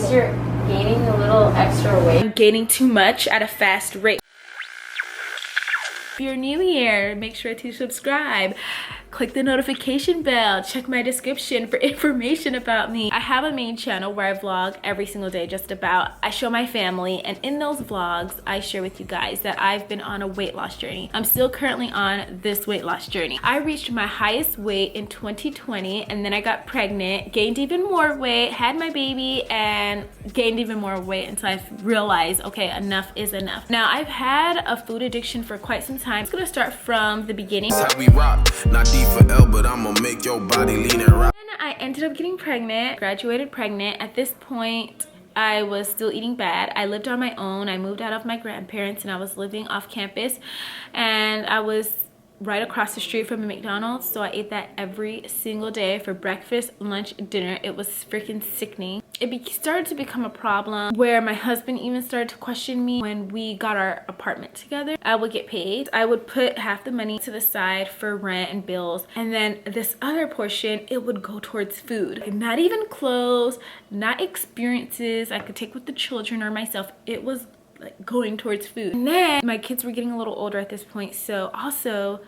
noticed you're gaining a little extra weight? I'm gaining too much at a fast rate. If you're new here, make sure to subscribe. Click the notification bell. Check my description for information about me. I have a main channel where I vlog every single day just about. I show my family, and in those vlogs, I share with you guys that I've been on a weight loss journey. I'm still currently on this weight loss journey. I reached my highest weight in 2020, and then I got pregnant, gained even more weight, had my baby, and gained even more weight until I realized, okay, enough is enough. Now, I've had a food addiction for quite some time. I'm gonna start from the beginning. That's how we rock. Not deep for L, but I'ma make your body lean and rock. And I ended up getting pregnant, graduated pregnant. At this point, I was still eating bad. I lived on my own. I moved out of my grandparents and I was living off campus, and I was right across the street from a McDonald's, so I ate that every single day for breakfast, lunch, dinner. It was freaking sickening. It started to become a problem where my husband even started to question me. When we got our apartment together, I would get paid. I would put half the money to the side for rent and bills, and then this other portion, it would go towards food. Not even clothes, not experiences I could take with the children or myself. It was like going towards food. And then my kids were getting a little older at this point, so also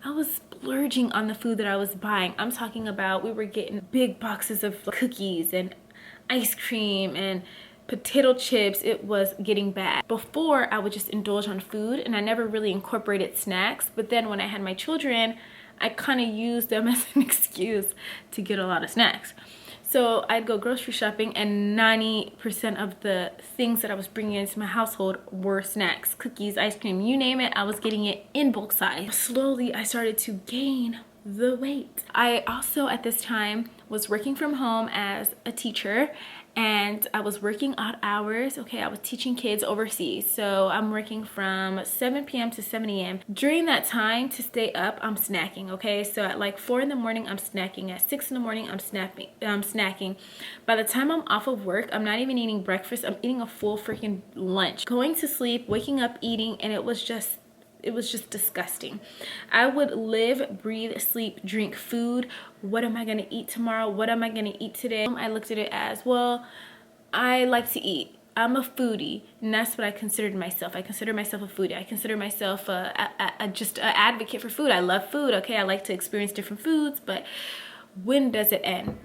I was splurging on the food that I was buying. I'm talking about, we were getting big boxes of cookies and ice cream and potato chips. It was getting bad. Before, I would just indulge on food and I never really incorporated snacks, but then when I had my children, I kind of used them as an excuse to get a lot of snacks. So I'd go grocery shopping, and 90% of the things that I was bringing into my household were snacks, cookies, ice cream, you name it. I was getting it in bulk size. Slowly, I started to gain the weight. I also at this time was working from home as a teacher, and I was working odd hours. Okay, I was teaching kids overseas, so I'm working from 7 p.m. to 7 a.m. During that time, to stay up, I'm snacking. Okay, so at like 4 in the morning, I'm snacking. At 6 in the morning, I'm snacking. By the time I'm off of work, I'm not even eating breakfast. I'm eating a full freaking lunch. Going to sleep, waking up, eating, and it was just disgusting. I would live, breathe, sleep, drink food. What am I gonna eat tomorrow? What am I gonna eat today? I looked at it as, well, I like to eat. I'm a foodie, and that's what I considered myself. I consider myself a foodie. I consider myself just an advocate for food. I love food, okay? I like to experience different foods, but when does it end?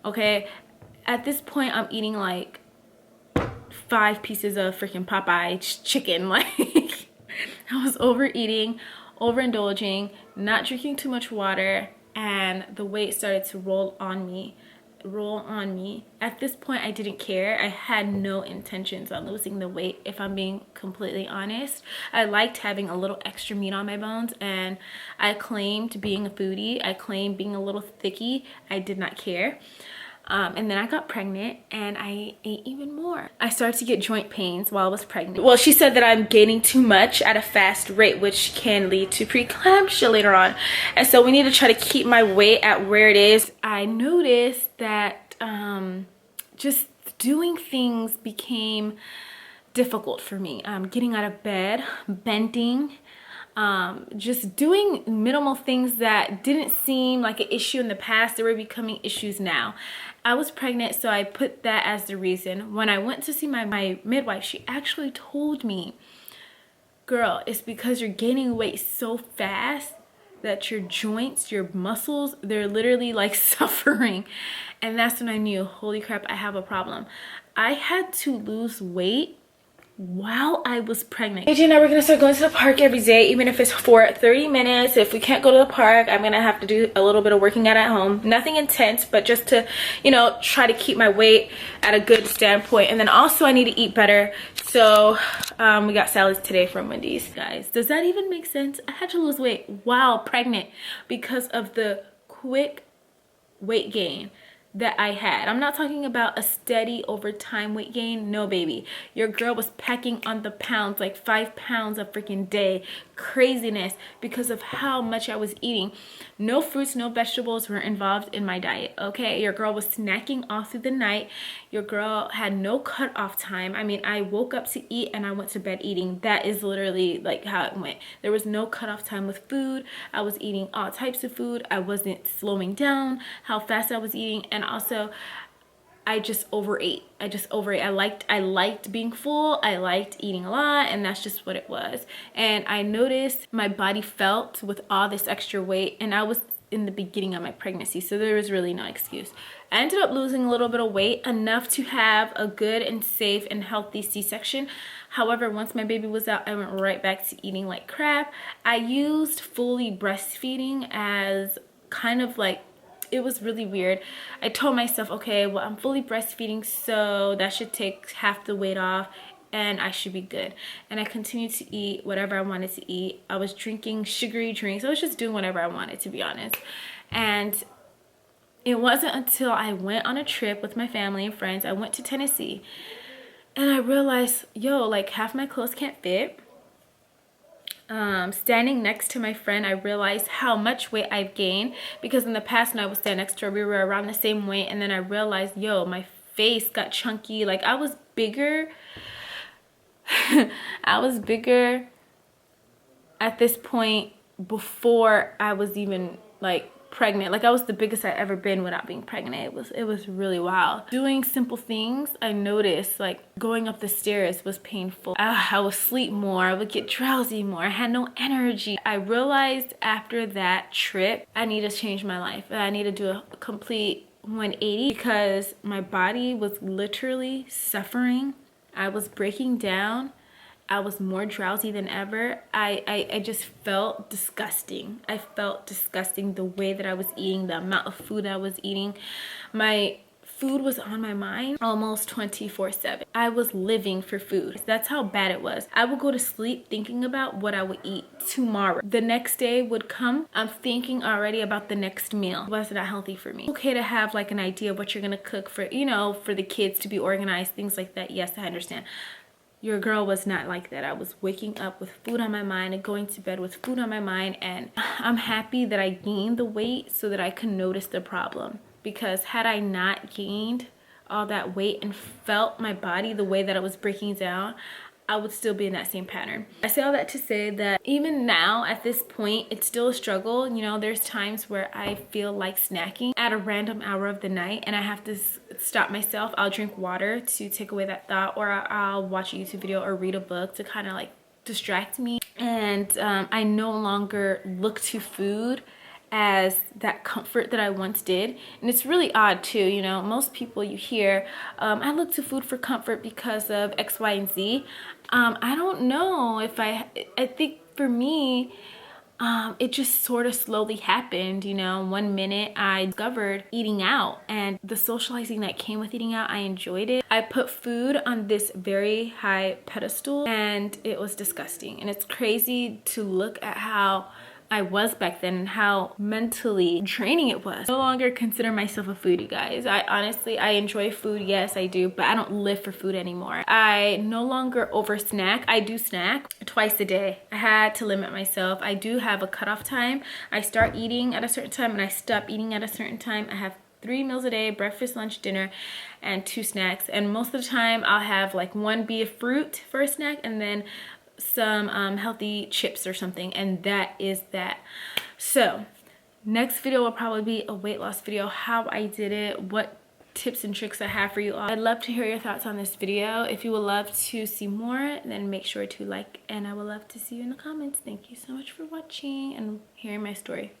Okay, at this point, I'm eating like 5 pieces of freaking Popeye chicken, like I was overeating, overindulging, not drinking too much water, and the weight started to roll on me. At this point, I didn't care. I had no intentions on losing the weight, if I'm being completely honest. I liked having a little extra meat on my bones, and I claimed being a foodie. I claimed being a little thicky. I did not care. And then I got pregnant and I ate even more. I started to get joint pains while I was pregnant. Well, she said that I'm gaining too much at a fast rate, which can lead to preeclampsia later on. And so we need to try to keep my weight at where it is. I noticed that just doing things became difficult for me. Getting out of bed, bending, just doing minimal things that didn't seem like an issue in the past, they were becoming issues now. I was pregnant, so I put that as the reason. When I went to see my midwife, she actually told me, girl, it's because you're gaining weight so fast that your joints, your muscles, they're literally like suffering. And that's when I knew, holy crap, I have a problem. I had to lose weight while I was pregnant. AJ and I were gonna start going to the park every day, even if it's for 30 minutes. If we can't go to the park, I'm gonna have to do a little bit of working out at home. Nothing intense, but just to, you know, try to keep my weight at a good standpoint. And then also I need to eat better. So we got salads today from Wendy's. Guys, does that even make sense? I had to lose weight while pregnant because of the quick weight gain that I had. I'm not talking about a steady over time weight gain. No, baby. Your girl was packing on the pounds, like 5 pounds a freaking day. Craziness because of how much I was eating. No fruits, no vegetables were involved in my diet, okay? Your girl was snacking all through the night. Your girl had no cutoff time. I mean, I woke up to eat and I went to bed eating. That is literally like how it went. There was no cutoff time with food. I was eating all types of food. I wasn't slowing down how fast I was eating. And also, I just overate. I liked being full. I liked eating a lot, and that's just what it was. And I noticed my body felt with all this extra weight, and I was in the beginning of my pregnancy, so there was really no excuse. I ended up losing a little bit of weight, enough to have a good and safe and healthy C-section. However, once my baby was out, I went right back to eating like crap. I used fully breastfeeding as kind of like, it was really weird. I told myself, okay, well, I'm fully breastfeeding, so that should take half the weight off and I should be good. And I continued to eat whatever I wanted to eat. I was drinking sugary drinks. I was just doing whatever I wanted, to be honest. And it wasn't until I went on a trip with my family and friends, I went to Tennessee, and I realized, yo, like half my clothes can't fit. Standing next to my friend, I realized how much weight I've gained, because in the past when I was standing next to her, we were around the same weight, and then I realized, yo, my face got chunky. Like I was bigger. I was bigger at this point before I was even like pregnant. Like I was the biggest I'd ever been without being pregnant. It was really wild. Doing simple things, I noticed like going up the stairs was painful. I would sleep more. I would get drowsy more. I had no energy. I realized after that trip, I need to change my life. I need to do a complete 180, because my body was literally suffering. I was breaking down. I was more drowsy than ever. I just felt disgusting. I felt disgusting, the way that I was eating, the amount of food I was eating. My food was on my mind almost 24/7. I was living for food. That's how bad it was. I would go to sleep thinking about what I would eat tomorrow. The next day would come, I'm thinking already about the next meal. It was not healthy for me. Okay to have like an idea of what you're gonna cook for, you know, for the kids to be organized, things like that. Yes, I understand. Your girl was not like that. I was waking up with food on my mind and going to bed with food on my mind, and I'm happy that I gained the weight so that I could notice the problem. Because had I not gained all that weight and felt my body the way that I was breaking down, I would still be in that same pattern. I say all that to say that even now at this point, it's still a struggle. You know, there's times where I feel like snacking at a random hour of the night, and I have to stop myself. I'll drink water to take away that thought, or I'll watch a YouTube video or read a book to kind of like distract me. And I no longer look to food as that comfort that I once did. And it's really odd too, you know, most people you hear, I look to food for comfort because of X, Y, and Z. I don't know if I think for me, it just sort of slowly happened, you know. One minute I discovered eating out, and the socializing that came with eating out, I enjoyed it. I put food on this very high pedestal, and it was disgusting. And it's crazy to look at how I was back then and how mentally draining it was. I no longer consider myself a foodie, guys. I honestly enjoy food, yes I do, but I don't live for food anymore. I no longer over snack. I do snack twice a day. I had to limit myself. I do have a cutoff time. I start eating at a certain time and I stop eating at a certain time. I have 3 meals a day: breakfast, lunch, dinner, and 2 snacks. And most of the time I'll have like 1 be a fruit for a snack, and then some healthy chips or something, and that is that. So next video will probably be a weight loss video, how I did it, what tips and tricks I have for you all. I'd love to hear your thoughts on this video. If you would love to see more, then make sure to like, and I would love to see you in the comments. Thank you so much for watching and hearing my story.